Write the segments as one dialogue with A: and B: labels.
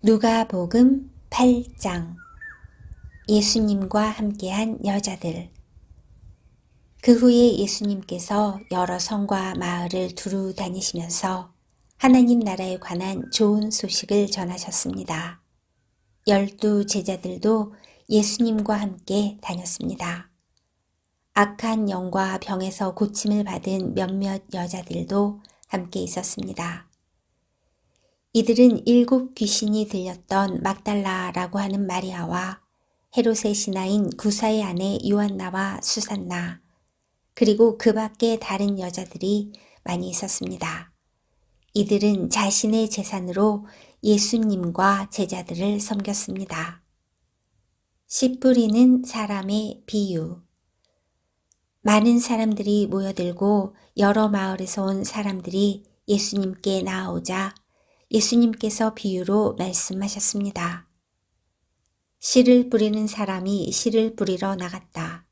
A: 누가복음 8장. 예수님과 함께한 여자들. 그 후에 예수님께서 여러 성과 마을을 두루 다니시면서 하나님 나라에 관한 좋은 소식을 전하셨습니다. 12 제자들도 예수님과 함께 다녔습니다. 악한 영과 병에서 고침을 받은 몇몇 여자들도 함께 있었습니다. 이들은 7 귀신이 들렸던 막달라라고 하는 마리아와 헤롯의 신하인 구사의 아내 요한나와 수산나, 그리고 그 밖에 다른 여자들이 많이 있었습니다. 이들은 자신의 재산으로 예수님과 제자들을 섬겼습니다. 씨 뿌리는 사람의 비유. 많은 사람들이 모여들고 여러 마을에서 온 사람들이 예수님께 나아오자 예수님께서 비유로 말씀하셨습니다. 씨를 뿌리는 사람이 씨를 뿌리러 나갔다.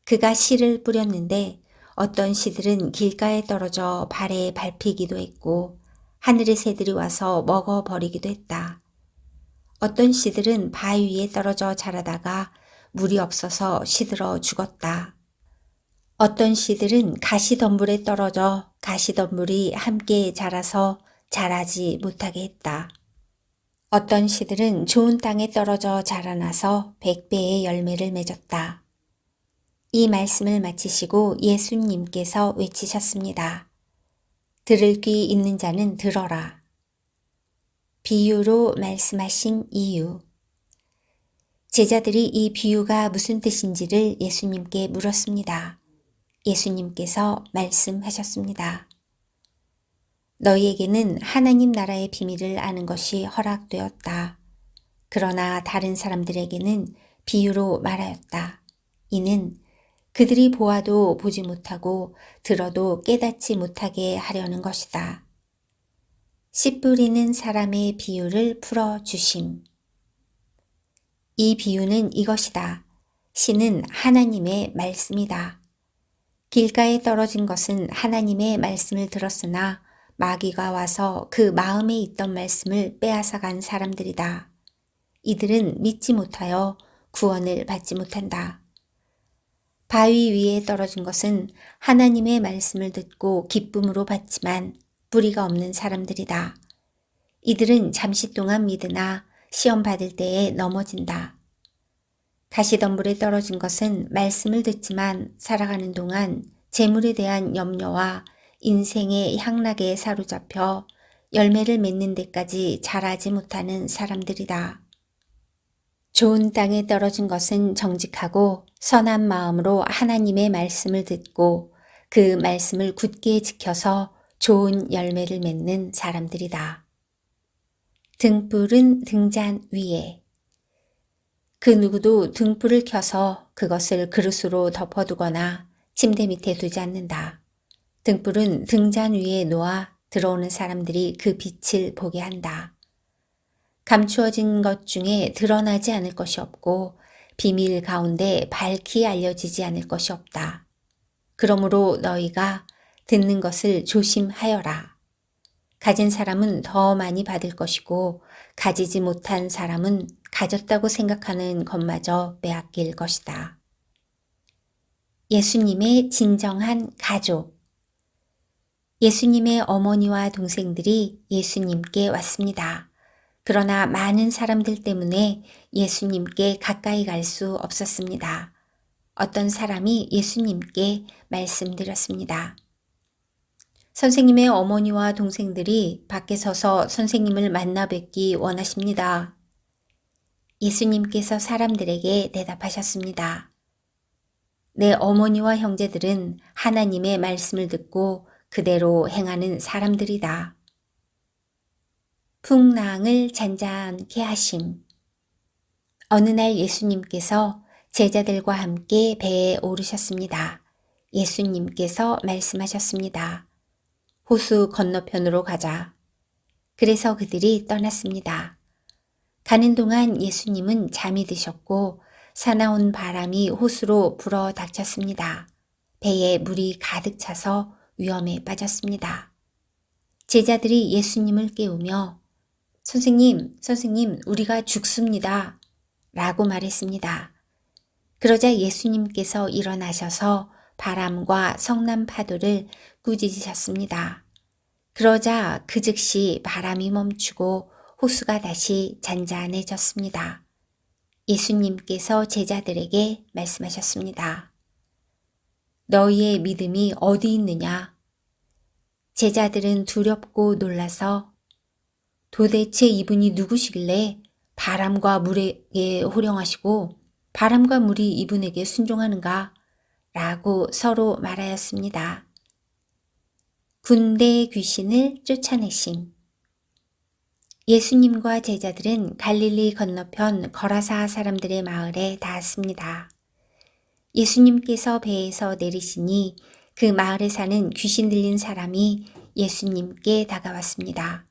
A: 그가 씨를 뿌렸는데 어떤 씨들은 길가에 떨어져 발에 밟히기도 했고 하늘의 새들이 와서 먹어버리기도 했다. 어떤 씨들은 바위 위에 떨어져 자라다가 물이 없어서 시들어 죽었다. 어떤 씨들은 가시덤불에 떨어져 가시덤불이 함께 자라서 자라지 못하게 했다. 어떤 씨들은 좋은 땅에 떨어져 자라나서 100배의 열매를 맺었다. 이 말씀을 마치시고 예수님께서 외치셨습니다. 들을 귀 있는 자는 들어라. 비유로 말씀하신 이유. 제자들이 이 비유가 무슨 뜻인지를 예수님께 물었습니다. 예수님께서 말씀하셨습니다. 너희에게는 하나님 나라의 비밀을 아는 것이 허락되었다. 그러나 다른 사람들에게는 비유로 말하였다. 이는 그들이 보아도 보지 못하고 들어도 깨닫지 못하게 하려는 것이다. 씨 뿌리는 사람의 비유를 풀어주심. 이 비유는 이것이다. 씨는 하나님의 말씀이다. 길가에 떨어진 것은 하나님의 말씀을 들었으나 마귀가 와서 그 마음에 있던 말씀을 빼앗아간 사람들이다. 이들은 믿지 못하여 구원을 받지 못한다. 바위 위에 떨어진 것은 하나님의 말씀을 듣고 기쁨으로 받지만 뿌리가 없는 사람들이다. 이들은 잠시 동안 믿으나 시험 받을 때에 넘어진다. 가시덤불에 떨어진 것은 말씀을 듣지만 살아가는 동안 재물에 대한 염려와 인생의 향락에 사로잡혀 열매를 맺는 데까지 자라지 못하는 사람들이다. 좋은 땅에 떨어진 것은 정직하고 선한 마음으로 하나님의 말씀을 듣고 그 말씀을 굳게 지켜서 좋은 열매를 맺는 사람들이다. 등불은 등잔 위에. 그 누구도 등불을 켜서 그것을 그릇으로 덮어두거나 침대 밑에 두지 않는다. 등불은 등잔 위에 놓아 들어오는 사람들이 그 빛을 보게 한다. 감추어진 것 중에 드러나지 않을 것이 없고 비밀 가운데 밝히 알려지지 않을 것이 없다. 그러므로 너희가 듣는 것을 조심하여라. 가진 사람은 더 많이 받을 것이고 가지지 못한 사람은 가졌다고 생각하는 것마저 빼앗길 것이다. 예수님의 진정한 가족. 예수님의 어머니와 동생들이 예수님께 왔습니다. 그러나 많은 사람들 때문에 예수님께 가까이 갈 수 없었습니다. 어떤 사람이 예수님께 말씀드렸습니다. 선생님의 어머니와 동생들이 밖에 서서 선생님을 만나 뵙기 원하십니다. 예수님께서 사람들에게 대답하셨습니다. 내 어머니와 형제들은 하나님의 말씀을 듣고 그대로 행하는 사람들이다. 풍랑을 잔잔케 하심. 어느 날 예수님께서 제자들과 함께 배에 오르셨습니다. 예수님께서 말씀하셨습니다. 호수 건너편으로 가자. 그래서 그들이 떠났습니다. 가는 동안 예수님은 잠이 드셨고 사나운 바람이 호수로 불어 닥쳤습니다. 배에 물이 가득 차서 위험에 빠졌습니다. 제자들이 예수님을 깨우며 선생님, 우리가 죽습니다. 라고 말했습니다. 그러자 예수님께서 일어나셔서 바람과 성난 파도를 꾸짖으셨습니다. 그러자 그 즉시 바람이 멈추고 호수가 다시 잔잔해졌습니다. 예수님께서 제자들에게 말씀하셨습니다. 너희의 믿음이 어디 있느냐? 제자들은 두렵고 놀라서 도대체 이분이 누구시길래 바람과 물에게 호령하시고 바람과 물이 이분에게 순종하는가? 라고 서로 말하였습니다. 군대의 귀신을 쫓아내심. 예수님과 제자들은 갈릴리 건너편 거라사 사람들의 마을에 닿았습니다. 예수님께서 배에서 내리시니 그 마을에 사는 귀신 들린 사람이 예수님께 다가왔습니다.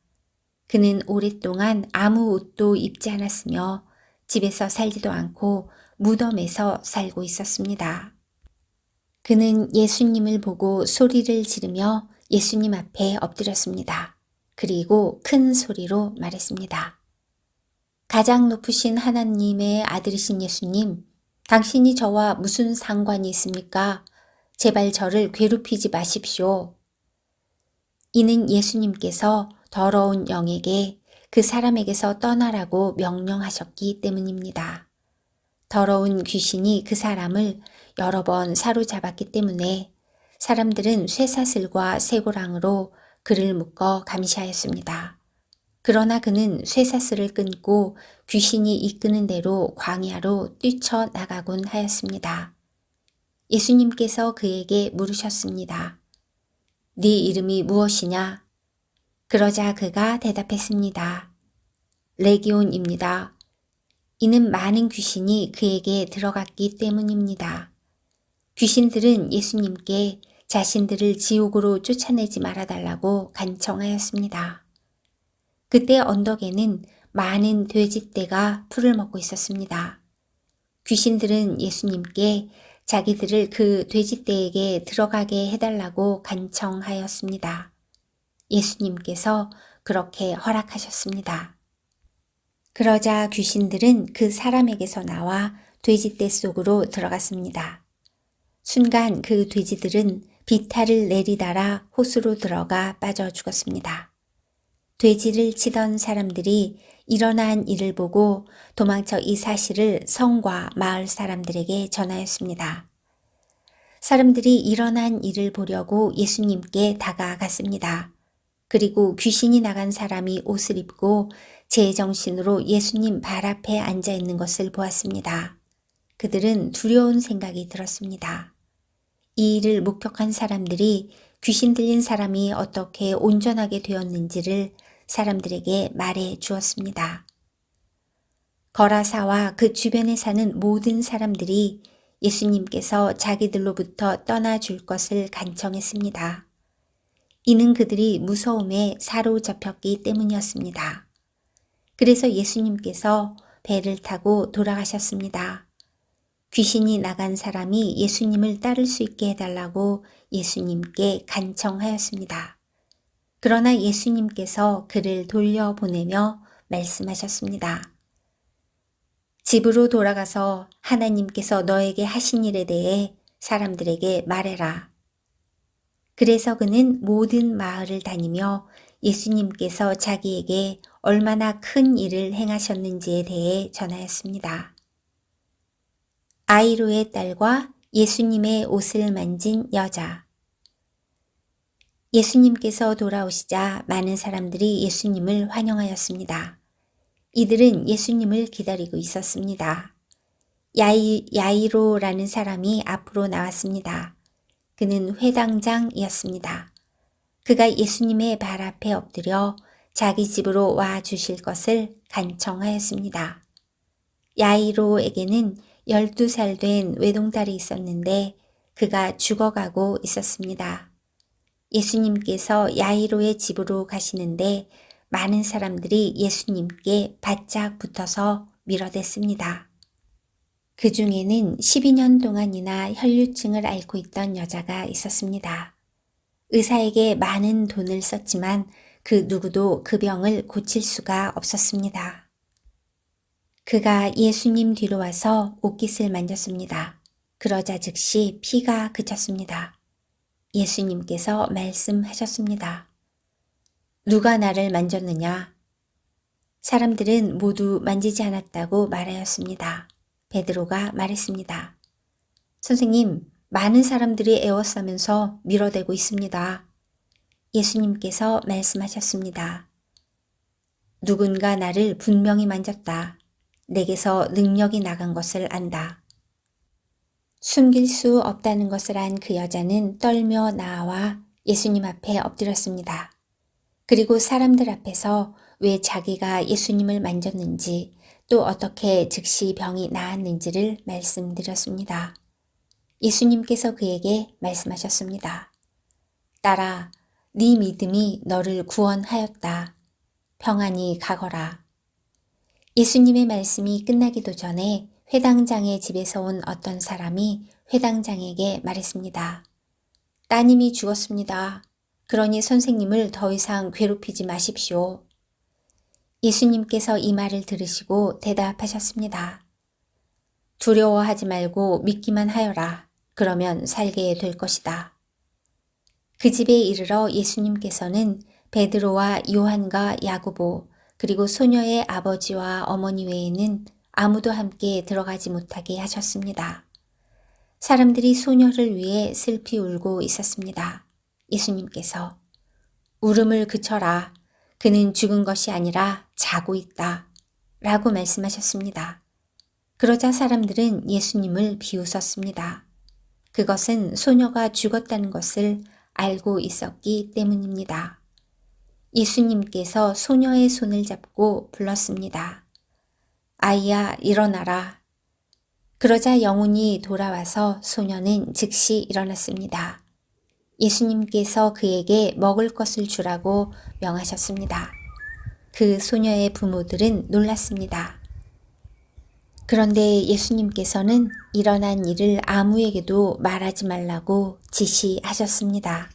A: 그는 오랫동안 아무 옷도 입지 않았으며 집에서 살지도 않고 무덤에서 살고 있었습니다. 그는 예수님을 보고 소리를 지르며 예수님 앞에 엎드렸습니다. 그리고 큰 소리로 말했습니다. 가장 높으신 하나님의 아들이신 예수님, 당신이 저와 무슨 상관이 있습니까? 제발 저를 괴롭히지 마십시오. 이는 예수님께서 더러운 영에게 그 사람에게서 떠나라고 명령하셨기 때문입니다. 더러운 귀신이 그 사람을 여러 번 사로잡았기 때문에 사람들은 쇠사슬과 쇠고랑으로 그를 묶어 감시하였습니다. 그러나 그는 쇠사슬을 끊고 귀신이 이끄는 대로 광야로 뛰쳐나가곤 하였습니다. 예수님께서 그에게 물으셨습니다. 네 이름이 무엇이냐? 그러자 그가 대답했습니다. 레기온입니다. 이는 많은 귀신이 그에게 들어갔기 때문입니다. 귀신들은 예수님께 자신들을 지옥으로 쫓아내지 말아달라고 간청하였습니다. 그때 언덕에는 많은 돼지떼가 풀을 먹고 있었습니다. 귀신들은 예수님께 자기들을 그 돼지떼에게 들어가게 해달라고 간청하였습니다. 예수님께서 그렇게 허락하셨습니다. 그러자 귀신들은 그 사람에게서 나와 돼지떼 속으로 들어갔습니다. 순간 그 돼지들은 비탈을 내리달아 호수로 들어가 빠져 죽었습니다. 돼지를 치던 사람들이 일어난 일을 보고 도망쳐 이 사실을 성과 마을 사람들에게 전하였습니다. 사람들이 일어난 일을 보려고 예수님께 다가갔습니다. 그리고 귀신이 나간 사람이 옷을 입고 제정신으로 예수님 발 앞에 앉아 있는 것을 보았습니다. 그들은 두려운 생각이 들었습니다. 이 일을 목격한 사람들이 귀신 들린 사람이 어떻게 온전하게 되었는지를 사람들에게 말해 주었습니다. 거라사와 그 주변에 사는 모든 사람들이 예수님께서 자기들로부터 떠나줄 것을 간청했습니다. 이는 그들이 무서움에 사로잡혔기 때문이었습니다. 그래서 예수님께서 배를 타고 돌아가셨습니다. 귀신이 나간 사람이 예수님을 따를 수 있게 해달라고 예수님께 간청하였습니다. 그러나 예수님께서 그를 돌려보내며 말씀하셨습니다. 집으로 돌아가서 하나님께서 너에게 하신 일에 대해 사람들에게 말해라. 그래서 그는 모든 마을을 다니며 예수님께서 자기에게 얼마나 큰 일을 행하셨는지에 대해 전하였습니다. 아이로의 딸과 예수님의 옷을 만진 여자. 예수님께서 돌아오시자 많은 사람들이 예수님을 환영하였습니다. 이들은 예수님을 기다리고 있었습니다. 야이로라는 사람이 앞으로 나왔습니다. 그는 회당장이었습니다. 그가 예수님의 발 앞에 엎드려 자기 집으로 와 주실 것을 간청하였습니다. 야이로에게는 12살 된 외동딸이 있었는데 그가 죽어가고 있었습니다. 예수님께서 야이로의 집으로 가시는데 많은 사람들이 예수님께 바짝 붙어서 밀어댔습니다. 그 중에는 12년 동안이나 혈류증을 앓고 있던 여자가 있었습니다. 의사에게 많은 돈을 썼지만 그 누구도 그 병을 고칠 수가 없었습니다. 그가 예수님 뒤로 와서 옷깃을 만졌습니다. 그러자 즉시 피가 그쳤습니다. 예수님께서 말씀하셨습니다. 누가 나를 만졌느냐? 사람들은 모두 만지지 않았다고 말하였습니다. 베드로가 말했습니다. 선생님, 많은 사람들이 에워싸면서 밀어대고 있습니다. 예수님께서 말씀하셨습니다. 누군가 나를 분명히 만졌다. 내게서 능력이 나간 것을 안다. 숨길 수 없다는 것을 안 그 여자는 떨며 나와 예수님 앞에 엎드렸습니다. 그리고 사람들 앞에서 왜 자기가 예수님을 만졌는지 또 어떻게 즉시 병이 나았는지를 말씀드렸습니다. 예수님께서 그에게 말씀하셨습니다. 딸아, 네 믿음이 너를 구원하였다. 평안히 가거라. 예수님의 말씀이 끝나기도 전에 회당장의 집에서 온 어떤 사람이 회당장에게 말했습니다. 따님이 죽었습니다. 그러니 선생님을 더 이상 괴롭히지 마십시오. 예수님께서 이 말을 들으시고 대답하셨습니다. 두려워하지 말고 믿기만 하여라. 그러면 살게 될 것이다. 그 집에 이르러 예수님께서는 베드로와 요한과 야고보 그리고 소녀의 아버지와 어머니 외에는 아무도 함께 들어가지 못하게 하셨습니다. 사람들이 소녀를 위해 슬피 울고 있었습니다. 예수님께서 울음을 그쳐라. 그는 죽은 것이 아니라 자고 있다. 라고 말씀하셨습니다. 그러자 사람들은 예수님을 비웃었습니다. 그것은 소녀가 죽었다는 것을 알고 있었기 때문입니다. 예수님께서 소녀의 손을 잡고 불렀습니다. 아이야, 일어나라. 그러자 영혼이 돌아와서 소녀는 즉시 일어났습니다. 예수님께서 그에게 먹을 것을 주라고 명하셨습니다. 그 소녀의 부모들은 놀랐습니다. 그런데 예수님께서는 일어난 일을 아무에게도 말하지 말라고 지시하셨습니다.